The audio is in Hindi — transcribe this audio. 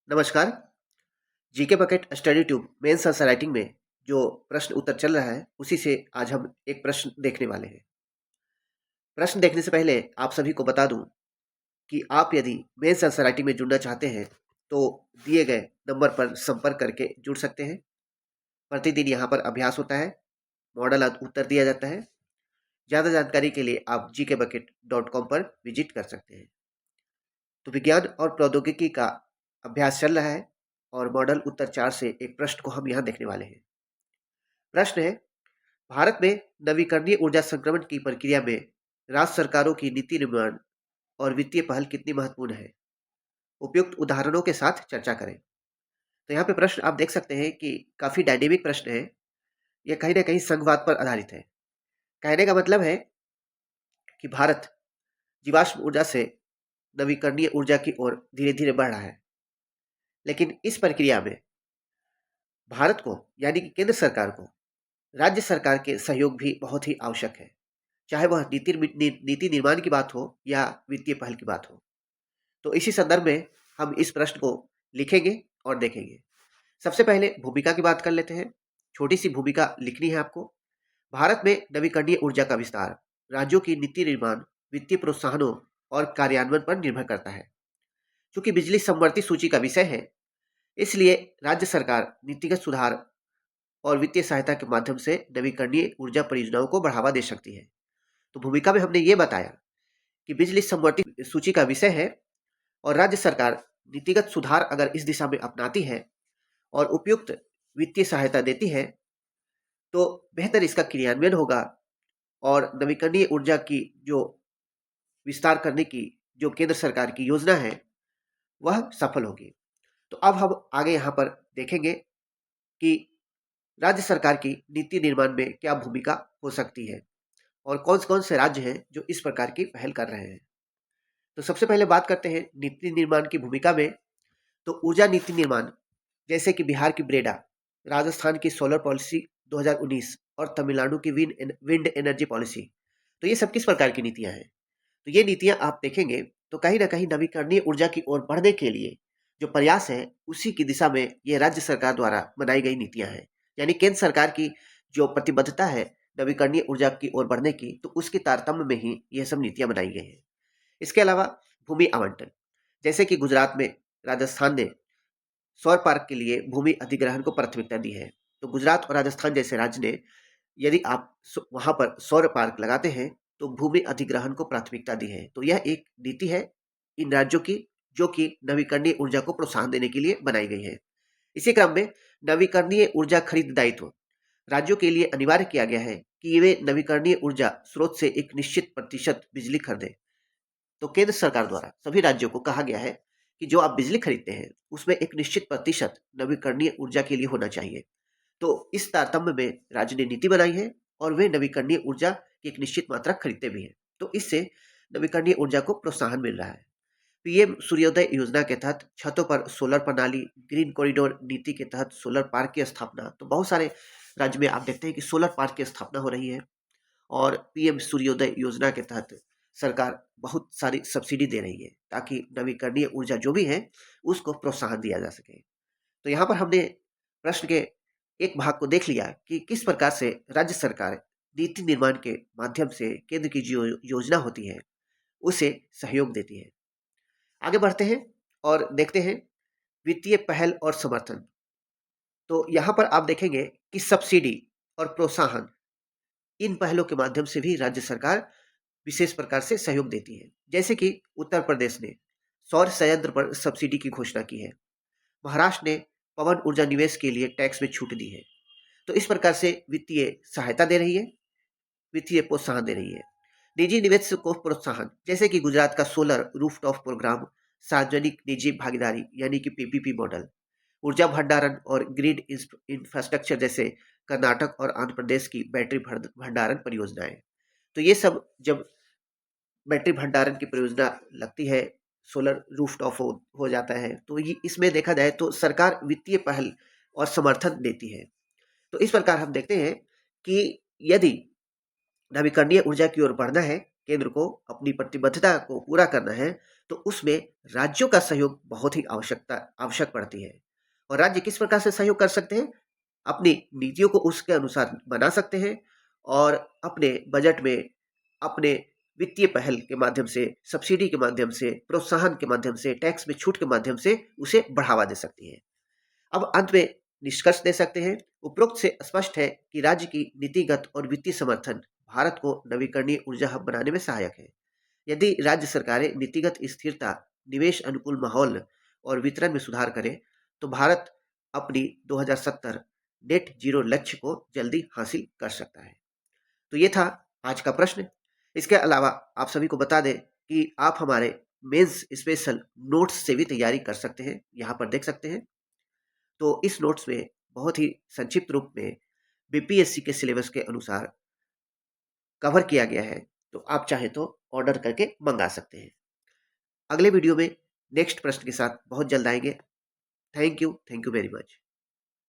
नमस्कार। GK bucket study tube mains answer writing में जो प्रश्न उत्तर चल रहा है उसी से आज हम एक प्रश्न देखने वाले हैं। प्रश्न देखने से पहले आप सभी को बता दूं कि आप यदि मेंस आंसर राइटिंग में जुड़ना चाहते हैं तो दिए गए नंबर पर संपर्क करके जुड़ सकते हैं। प्रतिदिन यहाँ पर अभ्यास होता है, मॉडल उत्तर दिया जाता है। ज़्यादा जानकारी के लिए आप gkbucket.com पर विजिट कर सकते हैं। तो विज्ञान और प्रौद्योगिकी का अभ्यास चल रहा है और मॉडल उत्तर 4 से एक प्रश्न को हम यहाँ देखने वाले हैं। प्रश्न है, भारत में नवीकरणीय ऊर्जा संक्रमण की प्रक्रिया में राज्य सरकारों की नीति निर्माण और वित्तीय पहल कितनी महत्वपूर्ण है? उपयुक्त उदाहरणों के साथ चर्चा करें। तो यहाँ पे प्रश्न आप देख सकते हैं कि काफी डायनेमिक प्रश्न है। यह कहीं ना कहीं संघवाद पर आधारित है। कहने का मतलब है कि भारत जीवाश्म ऊर्जा से नवीकरणीय ऊर्जा की ओर धीरे धीरे बढ़ रहा है, लेकिन इस प्रक्रिया में भारत को यानी कि केंद्र सरकार को राज्य सरकार के सहयोग भी बहुत ही आवश्यक है, चाहे वह नीति निर्माण की बात हो या वित्तीय पहल की बात हो। तो इसी संदर्भ में हम इस प्रश्न को लिखेंगे और देखेंगे। सबसे पहले भूमिका की बात कर लेते हैं। छोटी सी भूमिका लिखनी है आपको। भारत में नवीकरणीय ऊर्जा का विस्तार राज्यों की नीति निर्माण, वित्तीय प्रोत्साहनों और कार्यान्वयन पर निर्भर करता है। चूंकि बिजली समवर्ती सूची का विषय है, इसलिए राज्य सरकार नीतिगत सुधार और वित्तीय सहायता के माध्यम से नवीकरणीय ऊर्जा परियोजनाओं को बढ़ावा दे सकती है। तो भूमिका में हमने ये बताया कि बिजली समवर्ती सूची का विषय है और राज्य सरकार नीतिगत सुधार अगर इस दिशा में अपनाती है और उपयुक्त वित्तीय सहायता देती है तो बेहतर इसका क्रियान्वयन होगा और नवीकरणीय ऊर्जा की जो विस्तार करने की जो केंद्र सरकार की योजना है वह सफल होगी। तो अब हम आगे यहाँ पर देखेंगे कि राज्य सरकार की नीति निर्माण में क्या भूमिका हो सकती है और कौन कौन से राज्य हैं जो इस प्रकार की पहल कर रहे हैं। तो सबसे पहले बात करते हैं नीति निर्माण की भूमिका में। तो ऊर्जा नीति निर्माण जैसे कि बिहार की ब्रेडा, राजस्थान की सोलर पॉलिसी 2019 और तमिलनाडु की विंड एनर्जी पॉलिसी, तो ये सब किस प्रकार की नीतियां हैं? तो ये नीतियां आप देखेंगे तो कहीं ना कहीं नवीकरणीय ऊर्जा की ओर बढ़ने के लिए जो प्रयास है उसी की दिशा में ये राज्य सरकार द्वारा बनाई गई नीतियां हैं। यानी केंद्र सरकार की जो प्रतिबद्धता है नवीकरणीय ऊर्जा की ओर बढ़ने की, तो उसके तारतम्य में ही यह सब नीतियां बनाई गई हैं। इसके अलावा भूमि आवंटन, जैसे कि गुजरात में राजस्थान ने सौर पार्क के लिए भूमि अधिग्रहण को प्राथमिकता दी है। तो गुजरात और राजस्थान जैसे राज्य ने यदि आप वहां पर सौर पार्क लगाते हैं तो भूमि अधिग्रहण को प्राथमिकता दी है। तो यह एक नीति है इन राज्यों की जो कि नवीकरणीय ऊर्जा को प्रोत्साहन देने के लिए बनाई गई है। इसी क्रम में नवीकरणीय ऊर्जा खरीद दायित्व राज्यों के लिए अनिवार्य किया गया है कि वे नवीकरणीय ऊर्जा स्रोत से एक निश्चित प्रतिशत बिजली खरीदें। तो केंद्र सरकार द्वारा सभी राज्यों को कहा गया है कि जो आप बिजली खरीदते हैं उसमें एक निश्चित प्रतिशत नवीकरणीय ऊर्जा के लिए होना चाहिए। तो इस तारतम्य में राज्य ने नीति बनाई है और वे नवीकरणीय ऊर्जा की एक निश्चित मात्रा खरीदते भी हैं। तो इससे नवीकरणीय ऊर्जा को प्रोत्साहन मिल रहा है। पीएम सूर्योदय योजना के तहत छतों पर सोलर प्रणाली, ग्रीन कॉरिडोर नीति के तहत सोलर पार्क की स्थापना, तो बहुत सारे राज्य में आप देखते हैं कि सोलर पार्क की स्थापना हो रही है। और पीएम सूर्योदय योजना के तहत सरकार बहुत सारी सब्सिडी दे रही है ताकि नवीकरणीय ऊर्जा जो भी है उसको प्रोत्साहन दिया जा सके। तो यहाँ पर हमने प्रश्न के एक भाग को देख लिया कि किस प्रकार से राज्य सरकार नीति निर्माण के माध्यम से केंद्र की जो योजना होती है उसे सहयोग देती है। आगे बढ़ते हैं और देखते हैं वित्तीय पहल और समर्थन। तो यहाँ पर आप देखेंगे कि सब्सिडी और प्रोत्साहन इन पहलों के माध्यम से भी राज्य सरकार विशेष प्रकार से सहयोग देती है। जैसे कि उत्तर प्रदेश ने सौर संयंत्र पर सब्सिडी की घोषणा की है, महाराष्ट्र ने पवन ऊर्जा निवेश के लिए टैक्स में छूट दी है। तो इस प्रकार से वित्तीय सहायता दे रही है, वित्तीय प्रोत्साहन दे रही है। निजी निवेश को प्रोत्साहन, जैसे कि गुजरात का सोलर रूफटॉप प्रोग्राम, सार्वजनिक निजी भागीदारी यानी कि पीपीपी मॉडल, ऊर्जा भंडारण और ग्रिड इंफ्रास्ट्रक्चर जैसे कर्नाटक और आंध्र प्रदेश की बैटरी भंडारण परियोजनाएं। तो ये सब जब बैटरी भंडारण की परियोजना लगती है, सोलर रूफटॉप हो जाता है, तो ये इसमें देखा जाए तो सरकार वित्तीय पहल और समर्थन देती है। तो इस प्रकार हम देखते हैं कि यदि नवीकरणीय ऊर्जा की ओर बढ़ना है, केंद्र को अपनी प्रतिबद्धता को पूरा करना है, तो उसमें राज्यों का सहयोग बहुत ही आवश्यक पड़ती है। और राज्य किस प्रकार से सहयोग कर सकते हैं? अपनी नीतियों को उसके अनुसार बना सकते हैं और अपने बजट में अपने वित्तीय पहल के माध्यम से, सब्सिडी के माध्यम से, प्रोत्साहन के माध्यम से, टैक्स में छूट के माध्यम से उसे बढ़ावा दे सकती है। अब अंत में निष्कर्ष दे सकते हैं, उपरोक्त से स्पष्ट है कि राज्य की नीतिगत और वित्तीय समर्थन भारत को नवीकरणीय ऊर्जा हब बनाने में सहायक है। यदि राज्य सरकारें नीतिगत स्थिरता, निवेश अनुकूल माहौल और वितरण में सुधार करें, तो भारत अपनी 2070 नेट जीरो लक्ष्य को जल्दी हासिल कर सकता है। तो ये था आज का प्रश्न। इसके अलावा आप सभी को बता दें कि आप हमारे मेंस स्पेशल नोट्स से भी तैयारी कर सकते हैं, यहाँ पर देख सकते हैं। तो इस नोट्स में बहुत ही संक्षिप्त रूप में बीपीएससी के सिलेबस के अनुसार कवर किया गया है, तो आप चाहे तो ऑर्डर करके मंगा सकते हैं। अगले वीडियो में नेक्स्ट प्रश्न के साथ बहुत जल्द आएंगे। Thank you very much.